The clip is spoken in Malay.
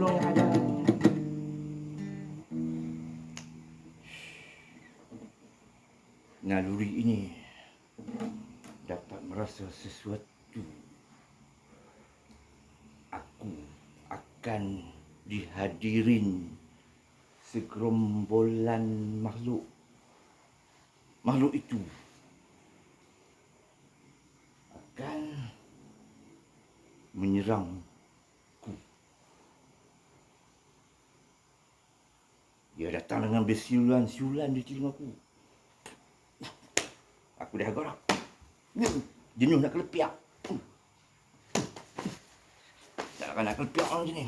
gunung yang ada. Naluri ini dapat merasa sesuatu. Aku akan dihadirin segerombolan makhluk. Makhluk itu akan menyerangku. Dia datang dengan bersiulan-siulan di telingaku. Aku dah agak jenuh nak kelepiak. Tak akan nak kelepiak orang macam ni.